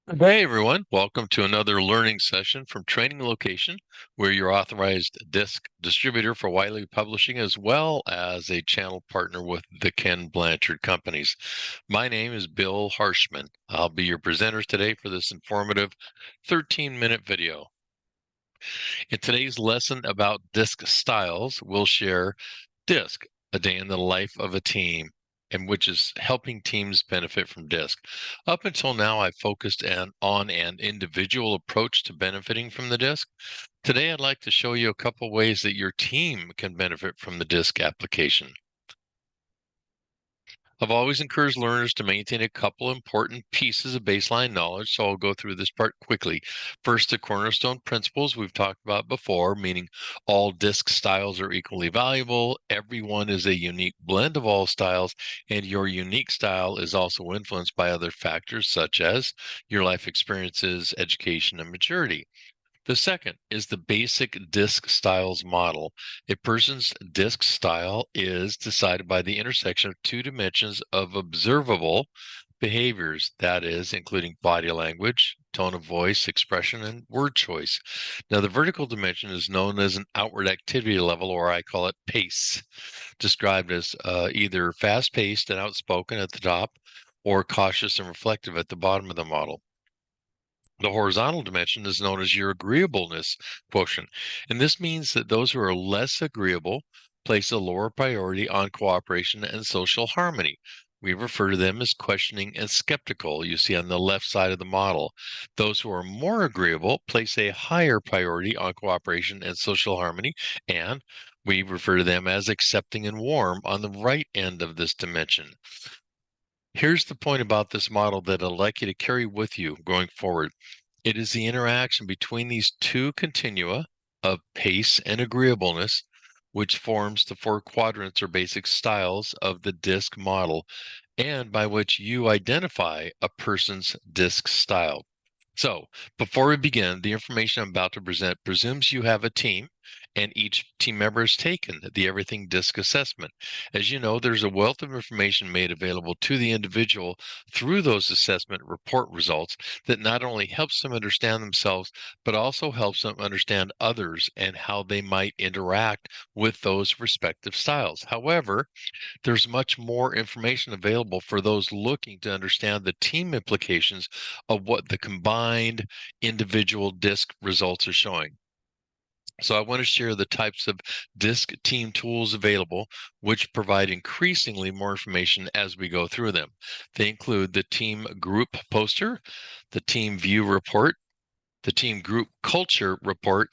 Good day, everyone. Welcome to another learning session from Training Location. We're your authorized DiSC distributor for Wiley Publishing, as well as a channel partner with the Ken Blanchard Companies. My name is Bill Harshman. I'll be your presenter today for this informative 13-minute video. In today's lesson about DiSC styles, we'll share DiSC, a day in the life of a team, and which is helping teams benefit from DiSC. Up until now, I've focused on an individual approach to benefiting from the DiSC. Today, I'd like to show you a couple ways that your team can benefit from the DiSC application. I've always encouraged learners to maintain a couple important pieces of baseline knowledge, so I'll go through this part quickly. First, the cornerstone principles we've talked about before, meaning all DiSC styles are equally valuable, everyone is a unique blend of all styles, and your unique style is also influenced by other factors such as your life experiences, education, and maturity. The second is the basic DiSC styles model. A person's DiSC style is decided by the intersection of two dimensions of observable behaviors, that is, including body language, tone of voice, expression, and word choice. Now, the vertical dimension is known as an outward activity level, or I call it PACE, described as either fast-paced and outspoken at the top or cautious and reflective at the bottom of the model. The horizontal dimension is known as your agreeableness quotient, and this means that those who are less agreeable place a lower priority on cooperation and social harmony. We refer to them as questioning and skeptical, you see on the left side of the model. Those who are more agreeable place a higher priority on cooperation and social harmony, and we refer to them as accepting and warm on the right end of this dimension. Here's the point about this model that I'd like you to carry with you going forward. It is the interaction between these two continua of pace and agreeableness, which forms the four quadrants or basic styles of the DiSC model, and by which you identify a person's DiSC style. So, before we begin, the information I'm about to present presumes you have a team and each team member has taken the Everything DiSC assessment. As you know, there's a wealth of information made available to the individual through those assessment report results that not only helps them understand themselves, but also helps them understand others and how they might interact with those respective styles. However, there's much more information available for those looking to understand the team implications of what the combined individual DiSC results are showing. So I want to share the types of DiSC team tools available, which provide increasingly more information as we go through them. They include the team group poster, the team view report, the team group culture report,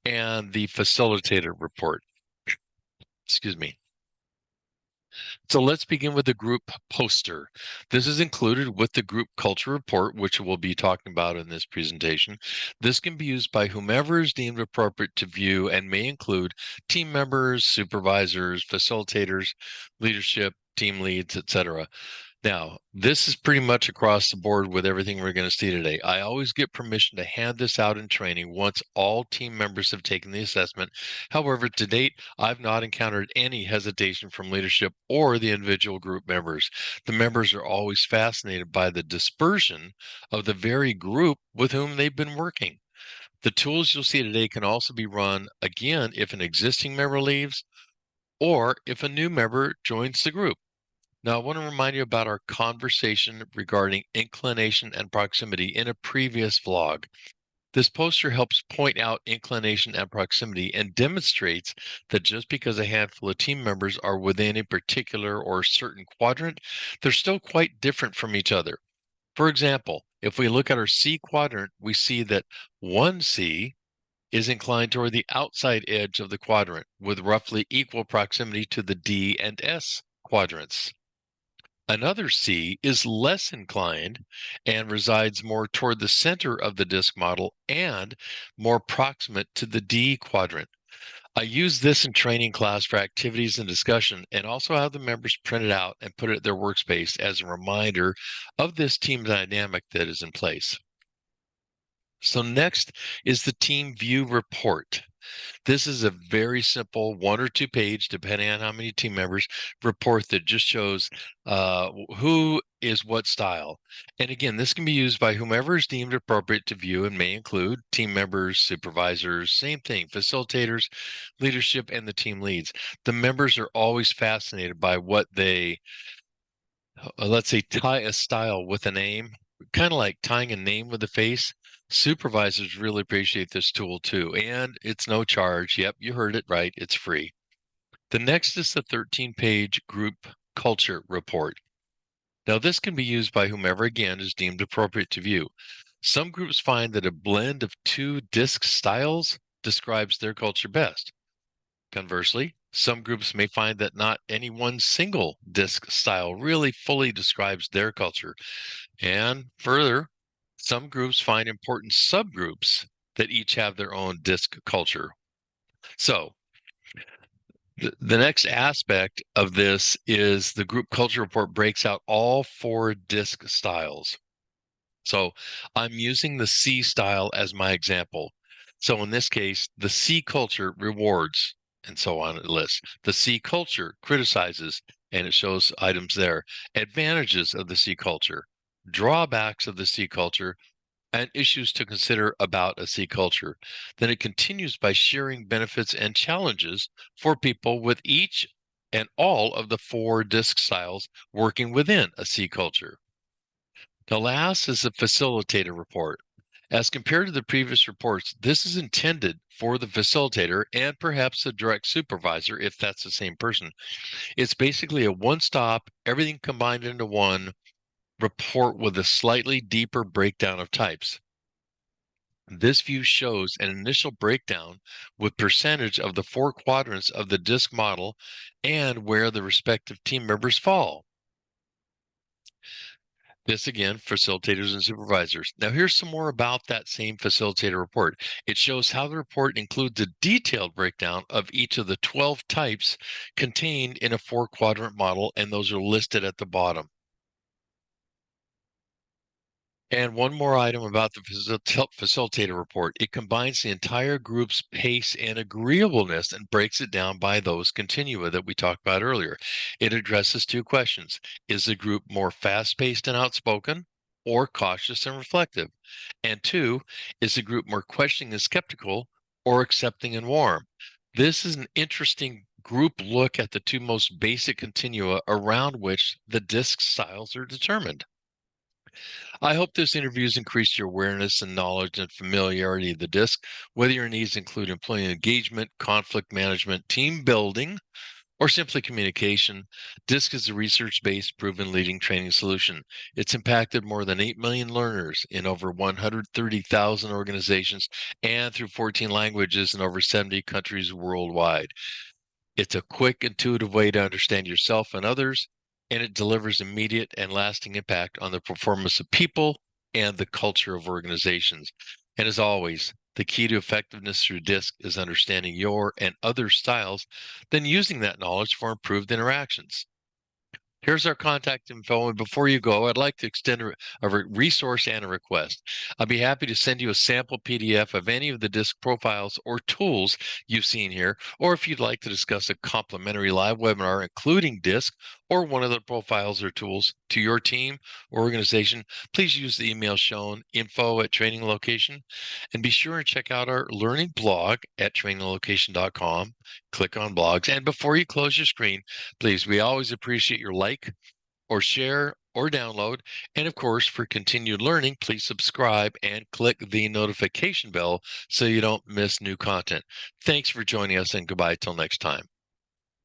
and the facilitator report. Excuse me. So let's begin with the group poster. This is included with the group culture report, which we'll be talking about in this presentation. This can be used by whomever is deemed appropriate to view and may include team members, supervisors, facilitators, leadership, team leads, etc. Now, this is pretty much across the board with everything we're going to see today. I always get permission to hand this out in training once all team members have taken the assessment. However, to date, I've not encountered any hesitation from leadership or the individual group members. The members are always fascinated by the dispersion of the very group with whom they've been working. The tools you'll see today can also be run again if an existing member leaves or if a new member joins the group. Now, I want to remind you about our conversation regarding inclination and proximity in a previous vlog. This poster helps point out inclination and proximity and demonstrates that just because a handful of team members are within a particular or certain quadrant, they're still quite different from each other. For example, if we look at our C quadrant, we see that one C is inclined toward the outside edge of the quadrant with roughly equal proximity to the D and S quadrants. Another C is less inclined and resides more toward the center of the DiSC model and more proximate to the D quadrant. I use this in training class for activities and discussion and also have the members print it out and put it at their workspace as a reminder of this team dynamic that is in place. So next is the team view report. This is a very simple 1 or 2 page, depending on how many team members, report that just shows who is what style. And again, this can be used by whomever is deemed appropriate to view and may include team members, supervisors, same thing, facilitators, leadership, and the team leads. The members are always fascinated by what they, let's say, tie a style with a name, kind of like tying a name with a face. Supervisors really appreciate this tool too, and it's no charge. Yep, you heard it right. It's free. The next is the 13-page group culture report. Now, this can be used by whomever, again, is deemed appropriate to view. Some groups find that a blend of two DiSC styles describes their culture best. Conversely, some groups may find that not any one single DiSC style really fully describes their culture. And further, some groups find important subgroups that each have their own DiSC culture. So, the next aspect of this is the group culture report breaks out all 4 DiSC styles. So I'm using the C style as my example. So in this case, the C culture rewards and so on it lists. The C culture criticizes, and it shows items there. Advantages of the C culture, drawbacks of the C culture, and issues to consider about a C culture. Then it continues by sharing benefits and challenges for people with each and all of the 4 DiSC styles working within a C culture. The last is the facilitator report. As compared to the previous reports, this is intended for the facilitator and perhaps the direct supervisor, if that's the same person. It's basically a one-stop, everything combined into one report with a slightly deeper breakdown of types. This view shows an initial breakdown with percentage of the 4 quadrants of the DiSC model and where the respective team members fall. This again, facilitators and supervisors. Now here's some more about that same facilitator report. It shows how the report includes a detailed breakdown of each of the 12 types contained in a 4-quadrant model, and those are listed at the bottom. And one more item about the facilitator report. It combines the entire group's pace and agreeableness and breaks it down by those continua that we talked about earlier. It addresses 2 questions. Is the group more fast-paced and outspoken or cautious and reflective? And 2, is the group more questioning and skeptical or accepting and warm? This is an interesting group look at the 2 most basic continua around which the DiSC styles are determined. I hope this interview has increased your awareness and knowledge and familiarity of the DiSC, whether your needs include employee engagement, conflict management, team building, or simply communication. DiSC is a research-based, proven leading training solution. It's impacted more than 8 million learners in over 130,000 organizations and through 14 languages in over 70 countries worldwide. It's a quick, intuitive way to understand yourself and others, and it delivers immediate and lasting impact on the performance of people and the culture of organizations. And as always, the key to effectiveness through DiSC is understanding your and other styles, then using that knowledge for improved interactions. Here's our contact info. And before you go, I'd like to extend a resource and a request. I'd be happy to send you a sample PDF of any of the DiSC profiles or tools you've seen here, or if you'd like to discuss a complimentary live webinar, including DiSC or one of the profiles or tools to your team or organization, please use the email shown, info@training location, and be sure and check out our learning blog at traininglocation.com. Click on blogs. And before you close your screen, please, we always appreciate your like or share or download. And of course, for continued learning, please subscribe and click the notification bell so you don't miss new content. Thanks for joining us, and goodbye till next time.